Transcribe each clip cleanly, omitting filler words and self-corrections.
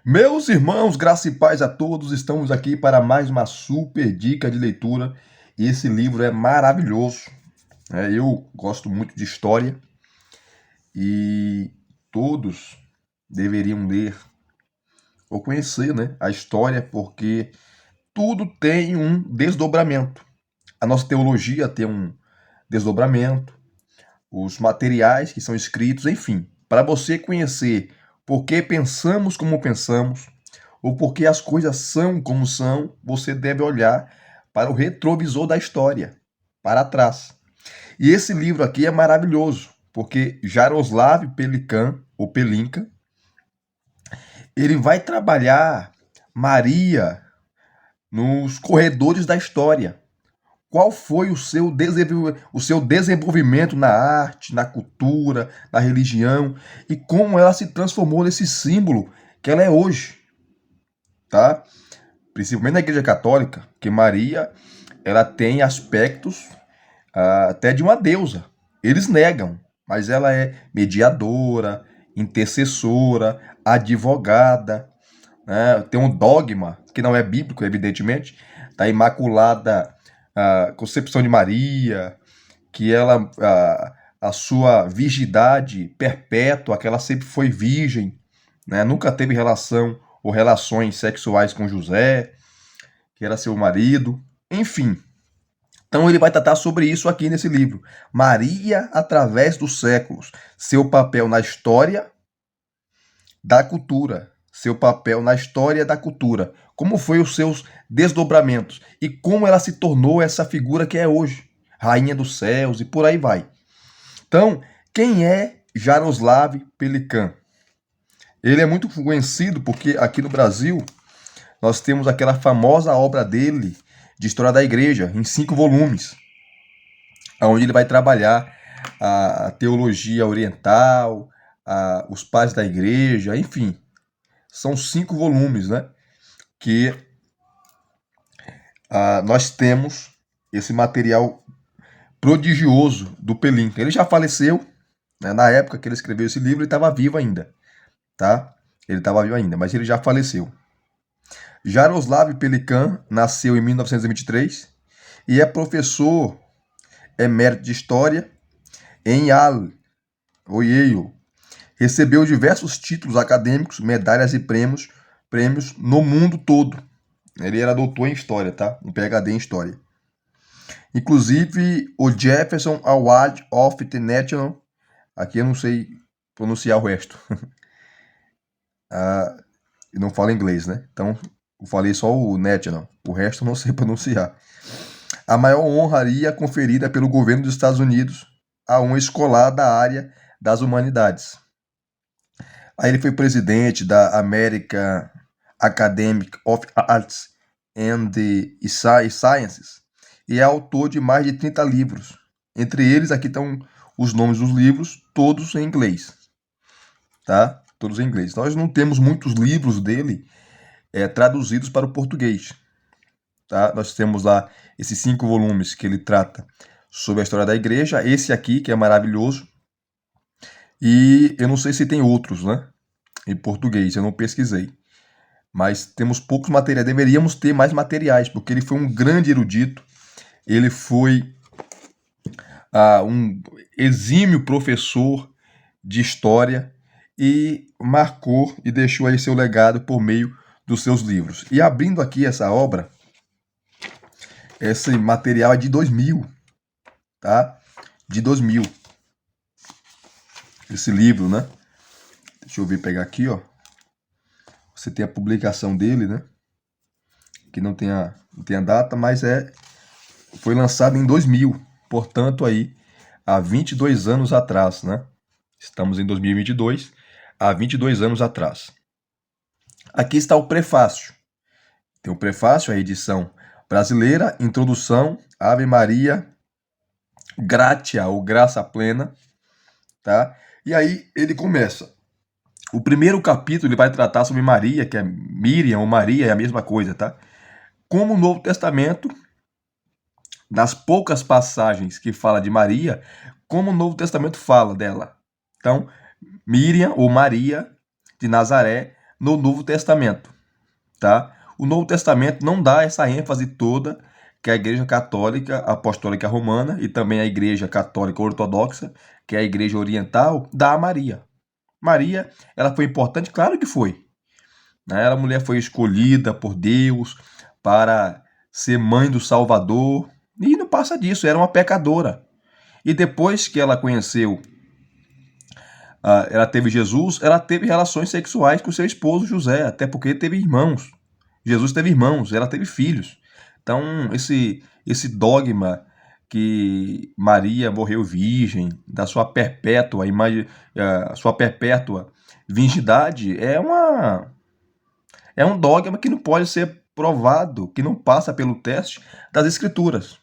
Meus irmãos, graça e paz a todos, estamos aqui para mais uma super dica de leitura. E esse livro é maravilhoso, né? Eu gosto muito de história e todos deveriam ler ou conhecer, né, a história, porque tudo tem um desdobramento. A nossa teologia tem um desdobramento, os materiais que são escritos, enfim, para você conhecer por que pensamos como pensamos, ou porque as coisas são como são, você deve olhar para o retrovisor da história, para trás. E esse livro aqui é maravilhoso, porque Jaroslav Pelikan, ou Pelinka, ele vai trabalhar Maria nos corredores da história. Qual foi o seu desenvolvimento na arte, na cultura, na religião, e como ela se transformou nesse símbolo que ela é hoje, tá? Principalmente na Igreja Católica, que Maria, ela tem aspectos até de uma deusa. Eles negam, mas ela é mediadora, intercessora, advogada, né? Tem um dogma, que não é bíblico, evidentemente, da Imaculada Concepção de Maria, que ela, a sua virgindade perpétua, que ela sempre foi virgem, né? Nunca teve relação ou relações sexuais com José, que era seu marido, enfim. Então ele vai tratar sobre isso aqui nesse livro. Maria através dos séculos, seu papel na história da cultura, seu papel na história da cultura, como foi os seus desdobramentos e como ela se tornou essa figura que é hoje, rainha dos céus e por aí vai. Então, quem é Jaroslav Pelikan? Ele é muito conhecido porque aqui no Brasil nós temos aquela famosa obra dele de História da Igreja, em 5 volumes, onde ele vai trabalhar a teologia oriental, os pais da igreja, enfim. São 5 volumes, né? Que nós temos esse material prodigioso do Pelinka. Ele já faleceu, né? Na época que ele escreveu esse livro, ele estava vivo ainda, tá? Ele estava vivo ainda, mas ele já faleceu. Jaroslav Pelikan nasceu em 1923 e é professor emérito de História em Yale. Recebeu diversos títulos acadêmicos, medalhas e prêmios no mundo todo. Ele era doutor em História, tá? Um PhD em História. Inclusive, o Jefferson Award of the National, aqui eu não sei pronunciar o resto. Eu não falo inglês, né? Então, eu falei só o National. O resto eu não sei pronunciar. A maior honraria conferida pelo governo dos Estados Unidos a um escolar da área das humanidades. Aí ele foi presidente da American Academy of Arts and Sciences e é autor de mais de 30 livros. Entre eles, aqui estão os nomes dos livros, todos em inglês, tá? Todos em inglês. Nós não temos muitos livros dele traduzidos para o português, tá? Nós temos lá esses 5 volumes que ele trata sobre a história da igreja, esse aqui que é maravilhoso, e eu não sei se tem outros, né? Em português, eu não pesquisei. Mas temos poucos materiais. Deveríamos ter mais materiais, porque ele foi um grande erudito. Ele foi um exímio professor de história e marcou e deixou aí seu legado por meio dos seus livros. E abrindo aqui essa obra, esse material é de 2000, tá? De 2000. Esse livro, né? Deixa eu ver, pegar aqui, ó. Você tem a publicação dele, né? Que não tem a data, mas foi lançado em 2000. Portanto, aí, há 22 anos atrás, né? Estamos em 2022, há 22 anos atrás. Aqui está o prefácio. Tem o prefácio, a edição brasileira, introdução, Ave Maria, Gratia ou Graça Plena, tá? E aí ele começa. O primeiro capítulo ele vai tratar sobre Maria, que é Miriam ou Maria, é a mesma coisa, tá? Como o Novo Testamento, nas poucas passagens que fala de Maria, como o Novo Testamento fala dela. Então, Miriam ou Maria de Nazaré, no Novo Testamento, tá? O Novo Testamento não dá essa ênfase toda que a Igreja Católica Apostólica Romana e também a Igreja Católica Ortodoxa, que é a Igreja Oriental, dá a Maria. Maria, ela foi importante? Claro que foi, né? A mulher foi escolhida por Deus para ser mãe do Salvador, e não passa disso, era uma pecadora. E depois que ela conheceu, ela teve Jesus, ela teve relações sexuais com seu esposo José, até porque teve irmãos. Jesus teve irmãos, ela teve filhos. Então, esse dogma que Maria morreu virgem, da sua perpétua sua perpétua virgindade, é um dogma que não pode ser provado, que não passa pelo teste das escrituras,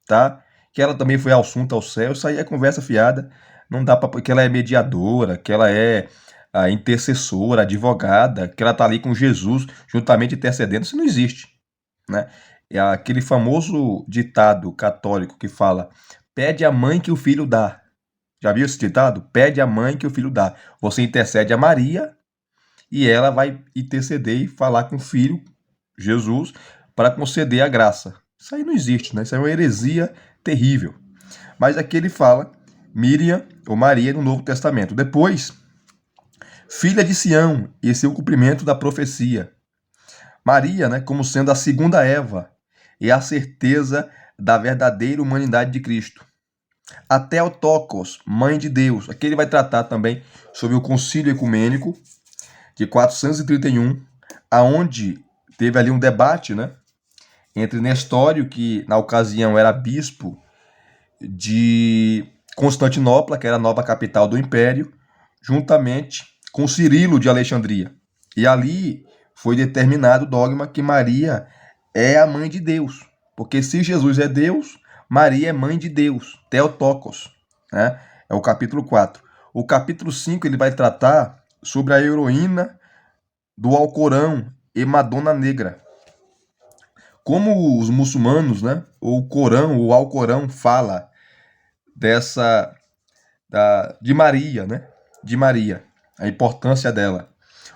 tá? Que ela também foi assunta ao céu, isso aí é conversa fiada, não dá para que ela é mediadora, que ela é a intercessora, advogada, que ela tá ali com Jesus juntamente intercedendo, isso não existe, né? É aquele famoso ditado católico que fala: pede a mãe que o filho dá. Já viu esse ditado? Pede a mãe que o filho dá. Você intercede a Maria e ela vai interceder e falar com o filho, Jesus, para conceder a graça. Isso aí não existe, né? Isso é uma heresia terrível. Mas aqui ele fala Miriam ou Maria no Novo Testamento. Depois, filha de Sião, esse é o cumprimento da profecia. Maria, né, como sendo a segunda Eva, é a certeza da verdadeira humanidade de Cristo. A Theotokos, mãe de Deus. Aqui ele vai tratar também sobre o concílio ecumênico de 431, aonde teve ali um debate, né, entre Nestório, que na ocasião era bispo de Constantinopla, que era a nova capital do império, juntamente com Cirilo de Alexandria. E ali foi determinado o dogma que Maria é a mãe de Deus. Porque se Jesus é Deus, Maria é mãe de Deus, Theotokos, né? É o capítulo 4. O capítulo 5 ele vai tratar sobre a heroína do Alcorão e Madonna Negra. Como os muçulmanos, né, o Corão, o Alcorão fala de Maria, né? De Maria, a importância dela.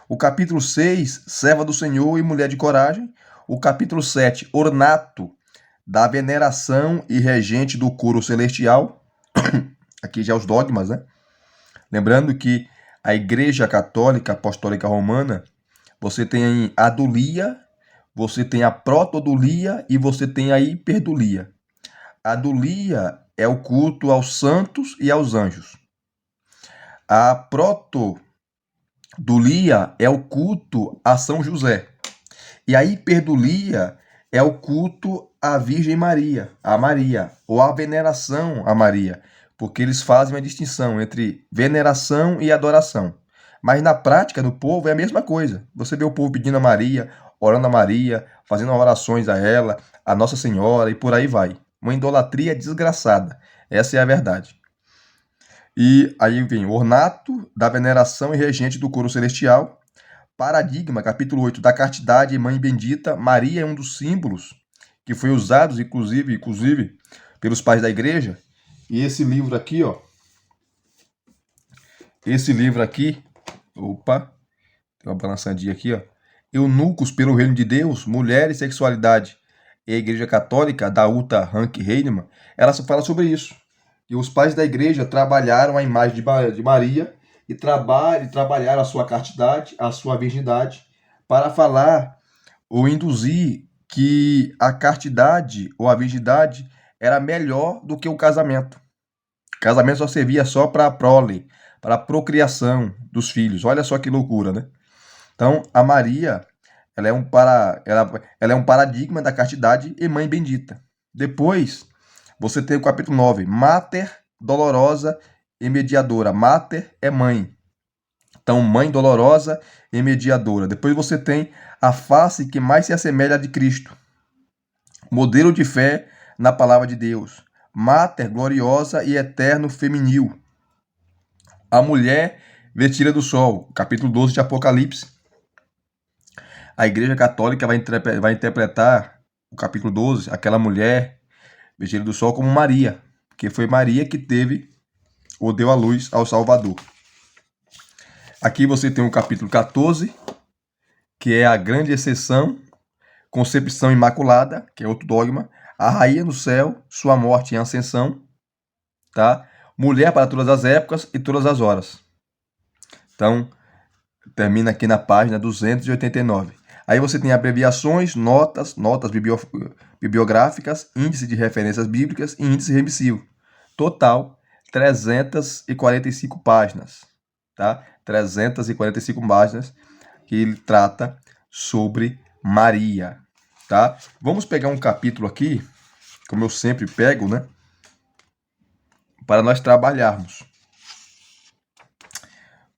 O capítulo 6, serva do Senhor e mulher de coragem. O capítulo 7, ornato da veneração e regente do coro celestial. Aqui já os dogmas, né? Lembrando que a Igreja Católica Apostólica Romana, você tem a dulia, você tem a protodulia e você tem a hiperdulia. A dulia é o culto aos santos e aos anjos. A protodulia é o culto a São José. E a hiperdulia é o culto à Virgem Maria, a Maria, ou a veneração a Maria, porque eles fazem uma distinção entre veneração e adoração. Mas na prática, no povo, é a mesma coisa. Você vê o povo pedindo a Maria, orando a Maria, fazendo orações a ela, a Nossa Senhora e por aí vai. Uma idolatria desgraçada. Essa é a verdade. E aí vem o ornato da veneração e regente do coro celestial. Paradigma, capítulo 8, da castidade e mãe bendita. Maria é um dos símbolos que foi usado, inclusive pelos pais da igreja. E esse livro aqui, ó. Esse livro aqui. Opa, tem uma balançadinha aqui, ó. Eunucos pelo Reino de Deus, Mulher e Sexualidade e a Igreja Católica, da Uta Rank Heinemann, ela fala sobre isso. E os pais da igreja trabalharam a imagem de Maria e trabalharam a sua castidade, a sua virgindade, para falar ou induzir que a castidade ou a virgindade era melhor do que o casamento. O casamento só servia só para a prole, para a procriação dos filhos. Olha só que loucura, né? Então, a Maria, ela é um paradigma da castidade e mãe bendita. Depois, você tem o capítulo 9, Mater dolorosa e mediadora. Mater é mãe. Então, mãe dolorosa e mediadora. Depois você tem a face que mais se assemelha a de Cristo. Modelo de fé na palavra de Deus. Mater gloriosa e eterno feminil. A mulher vestida do sol. Capítulo 12 de Apocalipse. A Igreja Católica vai interpretar o capítulo 12, aquela mulher vestida do sol, como Maria, porque foi Maria que teve ou deu a luz ao Salvador. Aqui você tem o capítulo 14, que é a grande exceção, concepção imaculada, que é outro dogma, a rainha no céu, sua morte em ascensão, tá? Mulher para todas as épocas e todas as horas. Então, termina aqui na página 289. Aí você tem abreviações, notas bibliográficas, índice de referências bíblicas e índice remissivo. Total, 345 páginas, tá? 345 páginas que ele trata sobre Maria, tá? Vamos pegar um capítulo aqui, como eu sempre pego, né? Para nós trabalharmos.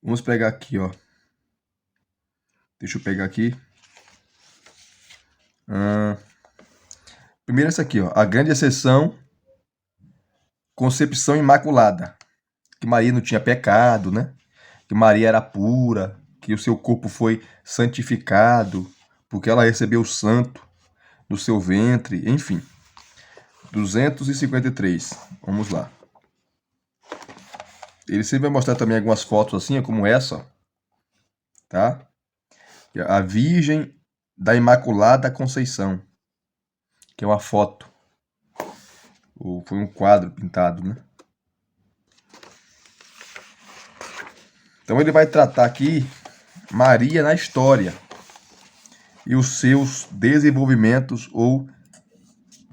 Vamos pegar aqui, ó. Deixa eu pegar aqui. Primeiro esse aqui, ó. A grande exceção, concepção imaculada. Que Maria não tinha pecado, né? Que Maria era pura, que o seu corpo foi santificado, porque ela recebeu o santo do seu ventre, enfim. 253. Vamos lá. Ele sempre vai mostrar também algumas fotos assim, como essa, ó, tá? A Virgem da Imaculada Conceição, que é uma foto. Ou foi um quadro pintado, né? Então ele vai tratar aqui Maria na história e os seus desenvolvimentos ou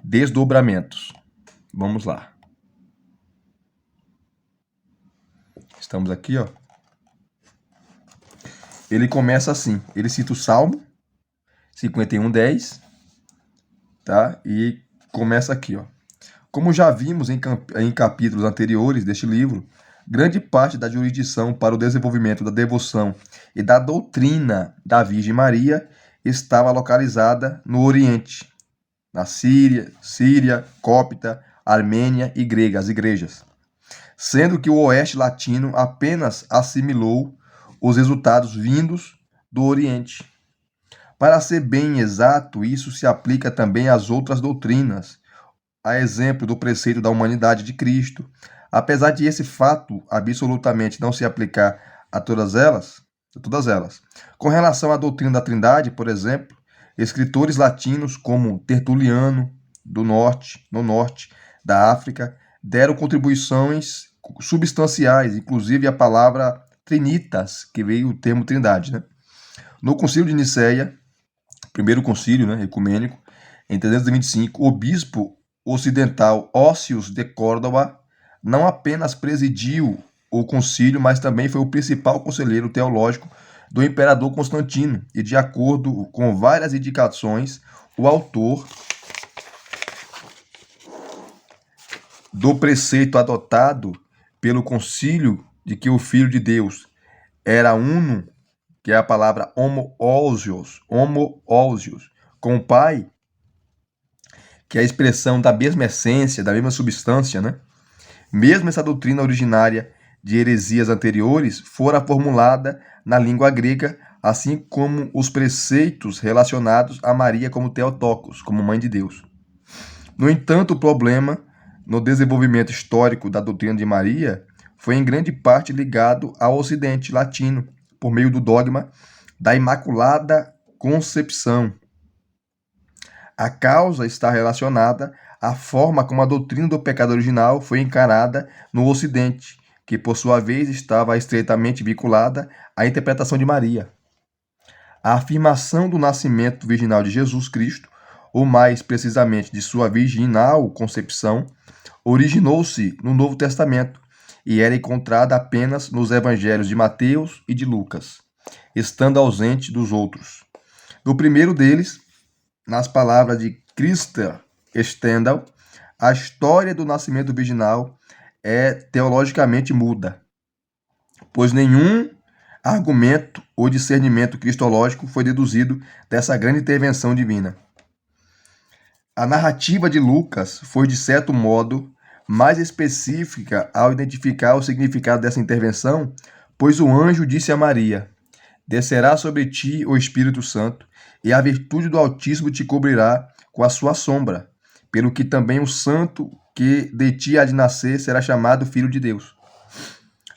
desdobramentos. Vamos lá. Estamos aqui, ó. Ele começa assim, ele cita o Salmo 51:10, tá? E começa aqui, ó. Como já vimos em capítulos anteriores deste livro, grande parte da jurisdição para o desenvolvimento da devoção e da doutrina da Virgem Maria estava localizada no Oriente, na Síria, Cópita, Armênia e Grega, as igrejas, sendo que o Oeste Latino apenas assimilou os resultados vindos do Oriente. Para ser bem exato, isso se aplica também às outras doutrinas, a exemplo do preceito da humanidade de Cristo. Apesar de esse fato absolutamente não se aplicar a todas elas. Com relação à doutrina da Trindade, por exemplo, escritores latinos como Tertuliano, no norte da África, deram contribuições substanciais, inclusive a palavra trinitas, que veio o termo trindade, né? No Concílio de Nicéia, primeiro concílio, né, ecumênico, em 325, o bispo ocidental Ócios de Córdoba não apenas presidiu o concílio, mas também foi o principal conselheiro teológico do imperador Constantino, e de acordo com várias indicações, o autor do preceito adotado pelo concílio de que o Filho de Deus era uno, que é a palavra homoousios, com o Pai, que é a expressão da mesma essência, da mesma substância, né? Mesmo essa doutrina originária de heresias anteriores fora formulada na língua grega, assim como os preceitos relacionados a Maria como Theotokos, como Mãe de Deus. No entanto, o problema no desenvolvimento histórico da doutrina de Maria foi em grande parte ligado ao Ocidente latino, por meio do dogma da Imaculada Concepção. A causa está relacionada à forma como a doutrina do pecado original foi encarada no Ocidente, que por sua vez estava estreitamente vinculada à interpretação de Maria. A afirmação do nascimento virginal de Jesus Cristo, ou mais precisamente de sua virginal concepção, originou-se no Novo Testamento e era encontrada apenas nos evangelhos de Mateus e de Lucas, estando ausente dos outros. No primeiro deles, nas palavras de Christa Stendhal, a história do nascimento virginal é teologicamente muda, pois nenhum argumento ou discernimento cristológico foi deduzido dessa grande intervenção divina. A narrativa de Lucas foi, de certo modo, mais específica ao identificar o significado dessa intervenção, pois o anjo disse a Maria: descerá sobre ti o Espírito Santo, e a virtude do Altíssimo te cobrirá com a sua sombra, pelo que também o santo que de ti há de nascer será chamado Filho de Deus.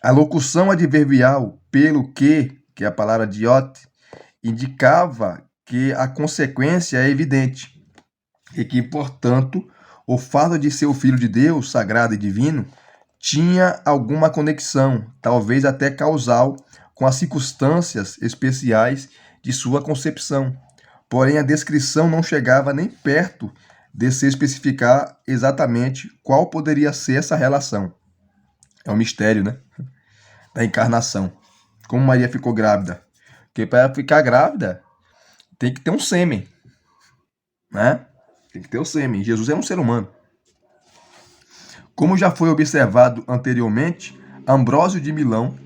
A locução adverbial pelo que é a palavra diote, indicava que a consequência é evidente e que, portanto, o fato de ser o Filho de Deus, sagrado e divino, tinha alguma conexão, talvez até causal, com as circunstâncias especiais de sua concepção. Porém, a descrição não chegava nem perto de se especificar exatamente qual poderia ser essa relação. É um mistério, né? Da encarnação. Como Maria ficou grávida? Porque para ficar grávida, tem que ter um sêmen, né? Tem que ter o sêmen. Jesus é um ser humano. Como já foi observado anteriormente, Ambrósio de Milão,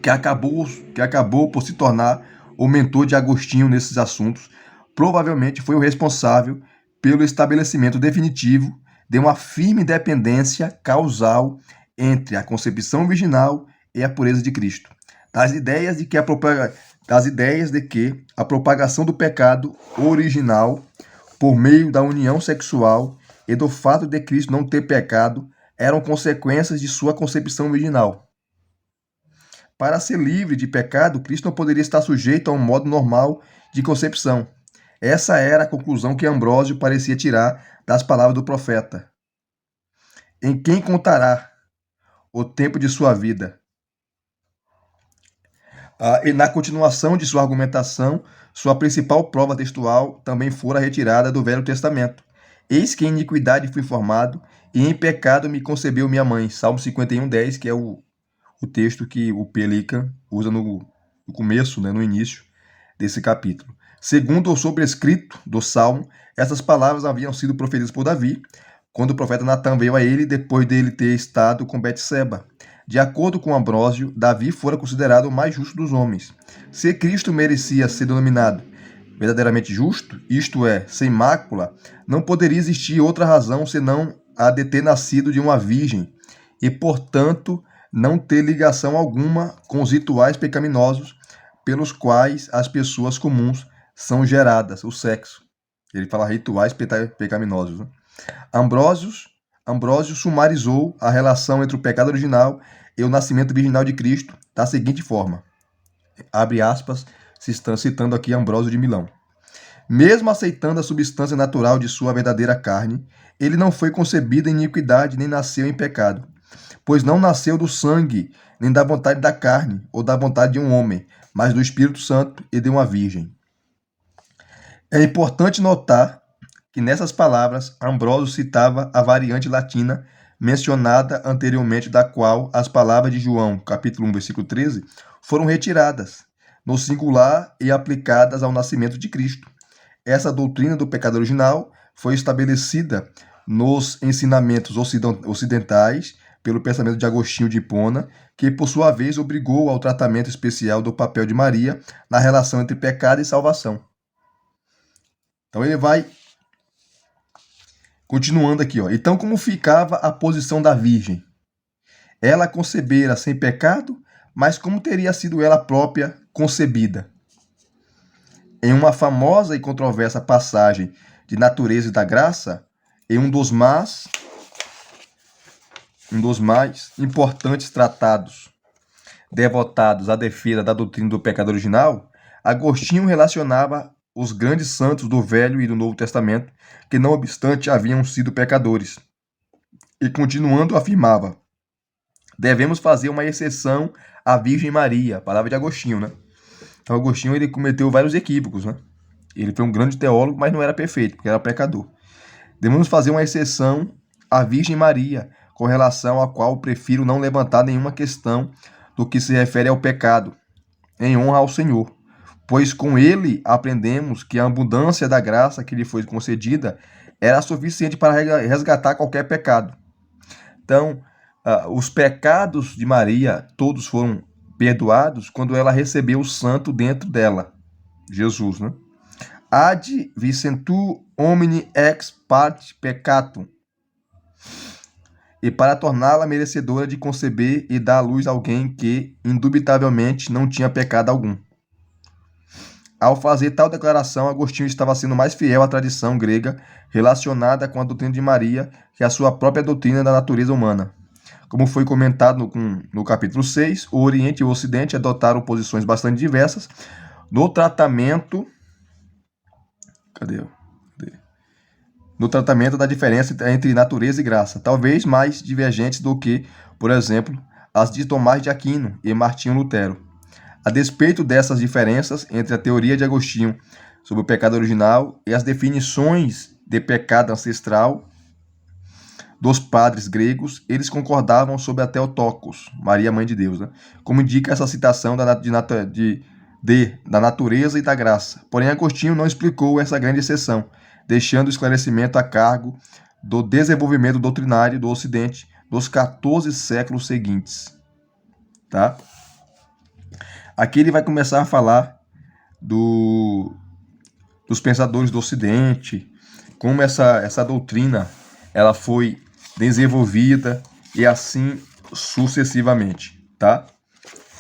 que acabou por se tornar o mentor de Agostinho nesses assuntos, provavelmente foi o responsável pelo estabelecimento definitivo de uma firme dependência causal entre a concepção virginal e a pureza de Cristo. Das ideias de que a propagação do pecado original por meio da união sexual e do fato de Cristo não ter pecado eram consequências de sua concepção virginal. Para ser livre de pecado, Cristo não poderia estar sujeito a um modo normal de concepção. Essa era a conclusão que Ambrósio parecia tirar das palavras do profeta. Em quem contará o tempo de sua vida? E na continuação de sua argumentação, sua principal prova textual também fora retirada do Velho Testamento. Eis que em iniquidade fui formado, e em pecado me concebeu minha mãe. Salmo 51:10, que é o texto que o Pelican usa no começo, né, no início desse capítulo. Segundo o sobrescrito do Salmo, essas palavras haviam sido proferidas por Davi, quando o profeta Natan veio a ele depois dele ter estado com Betseba. De acordo com Ambrósio, Davi fora considerado o mais justo dos homens. Se Cristo merecia ser denominado verdadeiramente justo, isto é, sem mácula, não poderia existir outra razão senão a de ter nascido de uma virgem e, portanto, não ter ligação alguma com os rituais pecaminosos pelos quais as pessoas comuns são geradas, o sexo. Ele fala rituais pecaminosos. Né? Ambrósio sumarizou a relação entre o pecado original e o nascimento virginal de Cristo da seguinte forma, abre aspas, citando aqui Ambrósio de Milão. Mesmo aceitando a substância natural de sua verdadeira carne, ele não foi concebido em iniquidade nem nasceu em pecado, pois não nasceu do sangue, nem da vontade da carne, ou da vontade de um homem, mas do Espírito Santo e de uma virgem. É importante notar que nessas palavras Ambrósio citava a variante latina mencionada anteriormente, da qual as palavras de João, capítulo 1, versículo 13, foram retiradas, no singular e aplicadas ao nascimento de Cristo. Essa doutrina do pecado original foi estabelecida nos ensinamentos ocidentais pelo pensamento de Agostinho de Hipona, que por sua vez obrigou ao tratamento especial do papel de Maria na relação entre pecado e salvação. Então ele vai continuando aqui, ó. Então, como ficava a posição da Virgem? Ela concebera sem pecado, mas como teria sido ela própria concebida? Em uma famosa e controversa passagem de Natureza e da Graça, em um dos mais importantes tratados devotados à defesa da doutrina do pecado original, Agostinho relacionava os grandes santos do Velho e do Novo Testamento, que não obstante haviam sido pecadores. E continuando afirmava, devemos fazer uma exceção à Virgem Maria, palavra de Agostinho, né? Então Agostinho ele cometeu vários equívocos, né? Ele foi um grande teólogo, mas não era perfeito, porque era pecador. Devemos fazer uma exceção à Virgem Maria, com relação à qual prefiro não levantar nenhuma questão do que se refere ao pecado, em honra ao Senhor. Pois com ele aprendemos que a abundância da graça que lhe foi concedida era suficiente para resgatar qualquer pecado. Então, os pecados de Maria, todos foram perdoados quando ela recebeu o santo dentro dela, Jesus, né? Ad vicentur homini ex parte peccatum, e para torná-la merecedora de conceber e dar à luz alguém que, indubitavelmente, não tinha pecado algum. Ao fazer tal declaração, Agostinho estava sendo mais fiel à tradição grega relacionada com a doutrina de Maria que a sua própria doutrina da natureza humana. Como foi comentado no capítulo 6, o Oriente e o Ocidente adotaram posições bastante diversas, No tratamento, cadê? No tratamento da diferença entre natureza e graça, talvez mais divergentes do que, por exemplo, as de Tomás de Aquino e Martinho Lutero. A despeito dessas diferenças entre a teoria de Agostinho sobre o pecado original e as definições de pecado ancestral dos padres gregos, eles concordavam sobre a Theotokos, Maria, Mãe de Deus, né? Como indica essa citação da natureza e da graça. Porém, Agostinho não explicou essa grande exceção, deixando o esclarecimento a cargo do desenvolvimento doutrinário do Ocidente dos 14 séculos seguintes. Tá? Aqui ele vai começar a falar dos pensadores do Ocidente, como essa doutrina ela foi desenvolvida e assim sucessivamente, tá?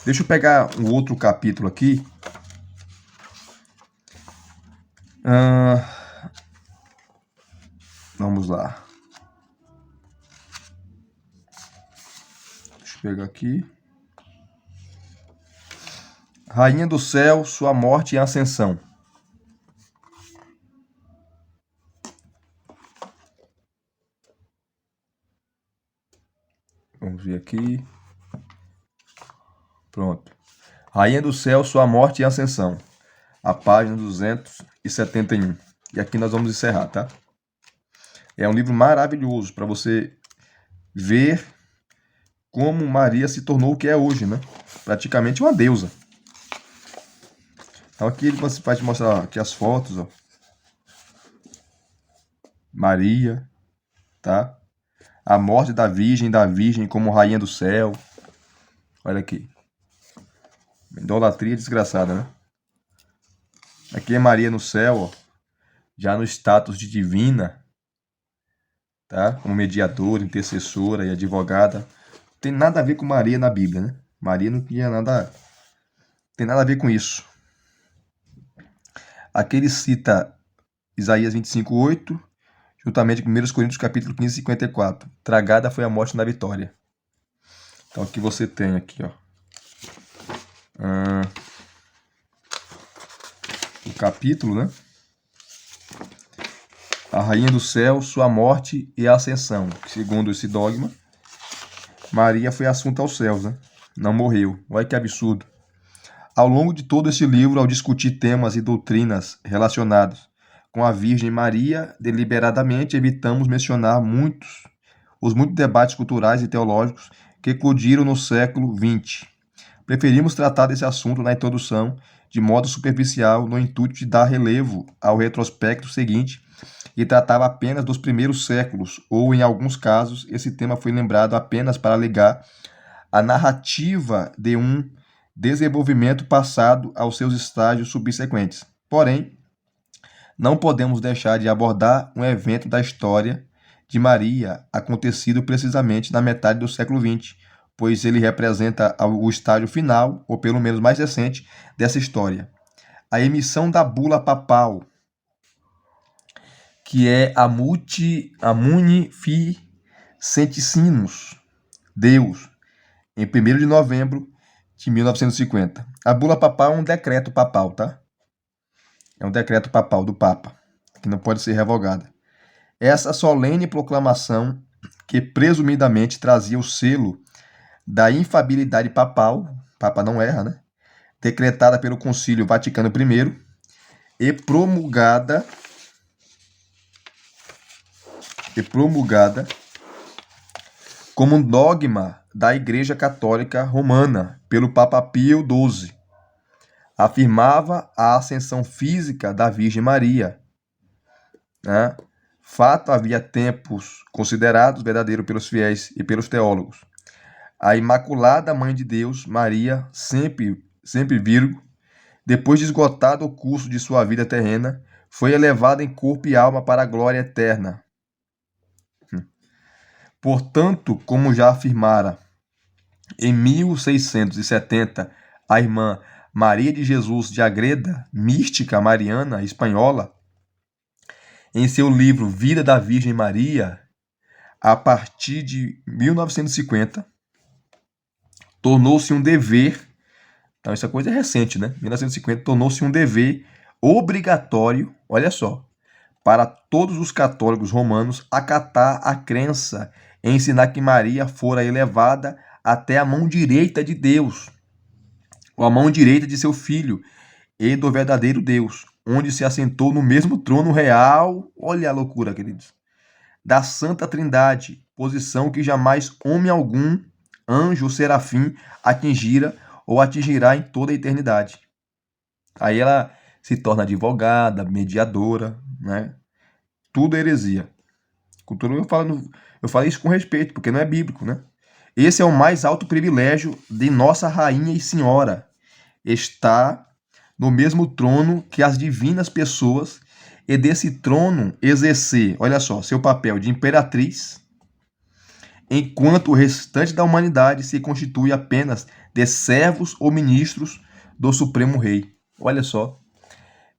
Deixa eu pegar um outro capítulo aqui. Vamos lá. Deixa eu pegar aqui. Rainha do Céu, sua morte e ascensão. Vamos ver aqui. Pronto. Rainha do Céu, sua morte e ascensão. A página 271. E aqui nós vamos encerrar, tá? É um livro maravilhoso para você ver como Maria se tornou o que é hoje, né? Praticamente uma deusa. Então aqui ele vai te mostrar aqui as fotos, ó. Maria, tá? A morte da Virgem como rainha do céu. Olha aqui. Idolatria desgraçada, né? Aqui é Maria no céu, ó. Já no status de divina, tá? Como mediadora, intercessora e advogada. Não tem nada a ver com Maria na Bíblia, né? Maria não tinha nada, tem nada a ver com isso. Aqui ele cita Isaías 25:8, juntamente com 1 Coríntios capítulo 15, 54. Tragada foi a morte na vitória. Então aqui você tem aqui, ó. O capítulo, né? A rainha do céu, sua morte e a ascensão. Segundo esse dogma, Maria foi assunta aos céus, né? Não morreu. Olha que absurdo. Ao longo de todo esse livro, ao discutir temas e doutrinas relacionados com a Virgem Maria, deliberadamente evitamos mencionar os muitos debates culturais e teológicos que eclodiram no século XX. Preferimos tratar desse assunto na introdução de modo superficial, no intuito de dar relevo ao retrospecto seguinte, e tratava apenas dos primeiros séculos, ou, em alguns casos, esse tema foi lembrado apenas para ligar a narrativa de um desenvolvimento passado aos seus estágios subsequentes. Porém, não podemos deixar de abordar um evento da história de Maria acontecido precisamente na metade do século XX, pois ele representa o estágio final, ou pelo menos mais recente, dessa história. A emissão da bula papal, que é a Munificentissimus Deus, em 1º de novembro de 1950. A bula papal é um decreto papal, tá? É um decreto papal do Papa, que não pode ser revogada. Essa solene proclamação, que presumidamente trazia o selo da infabilidade papal, Papa não erra, né? Decretada pelo Concílio Vaticano I e promulgada como um dogma da Igreja Católica Romana pelo Papa Pio XII. Afirmava a ascensão física da Virgem Maria, né? Fato havia tempos considerados verdadeiro pelos fiéis e pelos teólogos. A Imaculada Mãe de Deus, Maria, sempre Virgo, depois de esgotado o curso de sua vida terrena, foi elevada em corpo e alma para a glória eterna. Portanto, como já afirmara em 1670 a irmã Maria de Jesus de Agreda, mística mariana espanhola, em seu livro Vida da Virgem Maria, a partir de 1950, tornou-se um dever, Então essa coisa é recente, né? 1950 tornou-se um dever obrigatório, olha só, para todos os católicos romanos acatar a crença em ensinar que Maria fora elevada até a mão direita de Deus, ou a mão direita de seu filho e do verdadeiro Deus, onde se assentou no mesmo trono real, olha a loucura, queridos, da Santa Trindade, posição que jamais homem algum, anjo ou serafim, atingira ou atingirá em toda a eternidade. Aí ela se torna advogada, mediadora, né? Tudo é heresia. Cultura, eu falo isso com respeito, porque não é bíblico, né? Esse é o mais alto privilégio de nossa rainha e senhora. Está no mesmo trono que as divinas pessoas e desse trono exercer, olha só, seu papel de imperatriz, enquanto o restante da humanidade se constitui apenas de servos ou ministros do Supremo Rei. Olha só.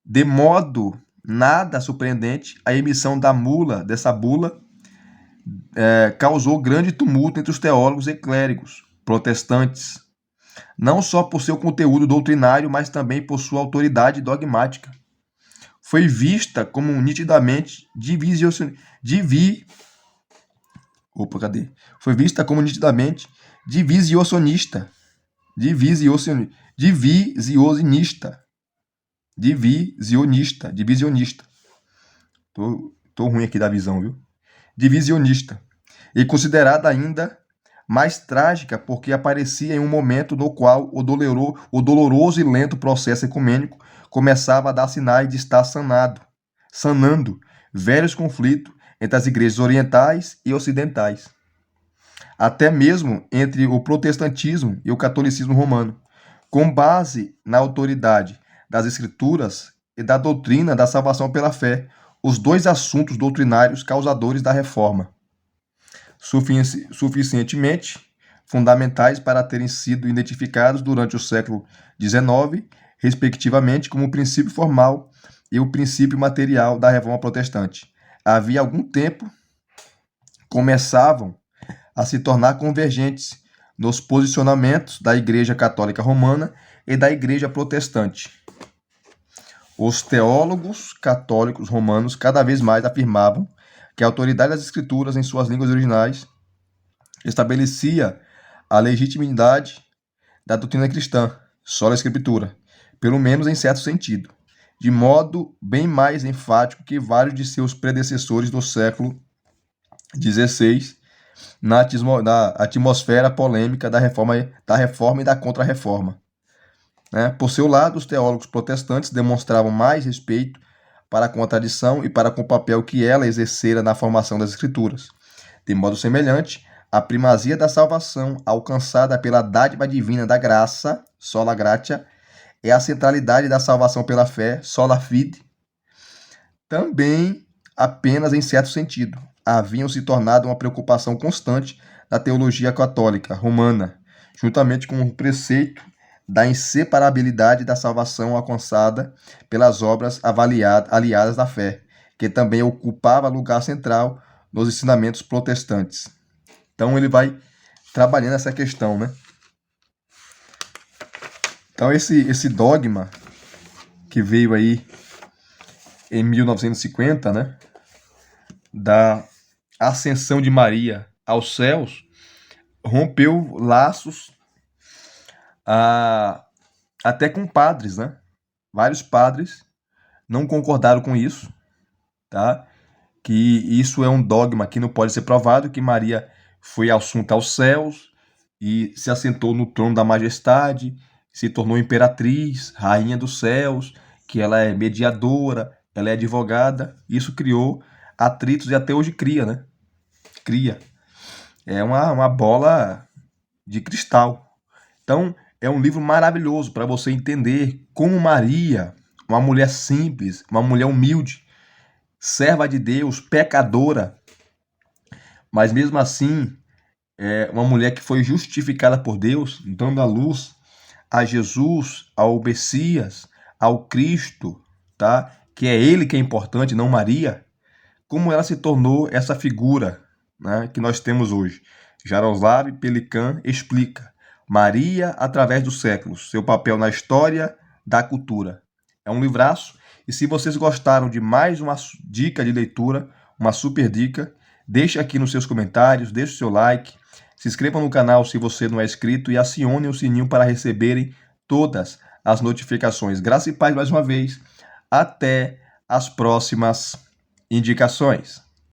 De modo nada surpreendente, a emissão dessa bula, causou grande tumulto entre os teólogos e clérigos protestantes, não só por seu conteúdo doutrinário, mas também por sua autoridade dogmática. Foi vista como nitidamente Foi vista como nitidamente divisionista. Divisionista. Tô ruim aqui da visão, viu? Divisionista. E considerada ainda mais trágica porque aparecia em um momento no qual o doloroso e lento processo ecumênico começava a dar sinais de estar sanando velhos conflitos entre as igrejas orientais e ocidentais, até mesmo entre o protestantismo e o catolicismo romano, com base na autoridade das escrituras e da doutrina da salvação pela fé, os dois assuntos doutrinários causadores da reforma, suficientemente fundamentais para terem sido identificados durante o século XIX, respectivamente, como o princípio formal e o princípio material da reforma protestante. Havia algum tempo começavam a se tornar convergentes nos posicionamentos da Igreja Católica Romana e da Igreja Protestante. Os teólogos católicos romanos cada vez mais afirmavam que a autoridade das Escrituras em suas línguas originais estabelecia a legitimidade da doutrina cristã, sola Escritura, pelo menos em certo sentido, de modo bem mais enfático que vários de seus predecessores do século XVI, na atmosfera polêmica da reforma e da contra-reforma. Por seu lado, os teólogos protestantes demonstravam mais respeito para com a tradição e para com o papel que ela exercera na formação das Escrituras. De modo semelhante, a primazia da salvação alcançada pela dádiva divina da graça, sola gratia, e a centralidade da salvação pela fé, sola fide, também apenas em certo sentido, haviam se tornado uma preocupação constante da teologia católica romana, juntamente com o preceito da inseparabilidade da salvação alcançada pelas obras aliadas da fé, que também ocupava lugar central nos ensinamentos protestantes. Então ele vai trabalhando essa questão, né? Então esse dogma que veio aí em 1950, né, da ascensão de Maria aos céus, rompeu laços até com padres, né? Vários padres não concordaram com isso, tá? Que isso é um dogma que não pode ser provado, que Maria foi assunta aos céus e se assentou no trono da majestade, se tornou imperatriz, rainha dos céus, que ela é mediadora, ela é advogada. Isso criou atritos e até hoje cria, né? Cria. É uma bola de cristal. Então, é um livro maravilhoso para você entender como Maria, uma mulher simples, uma mulher humilde, serva de Deus, pecadora, mas mesmo assim, uma mulher que foi justificada por Deus, dando a luz a Jesus, ao Messias, ao Cristo, tá? Que é ele que é importante, não Maria. Como ela se tornou essa figura, né, que nós temos hoje. Jaroslav Pelikan explica Maria através dos séculos, seu papel na história da cultura. É um livraço, e se vocês gostaram de mais uma dica de leitura, uma super dica, deixe aqui nos seus comentários, deixe o seu like, se inscreva no canal se você não é inscrito e acione o sininho para receberem todas as notificações. Graça e paz mais uma vez. Até as próximas indicações.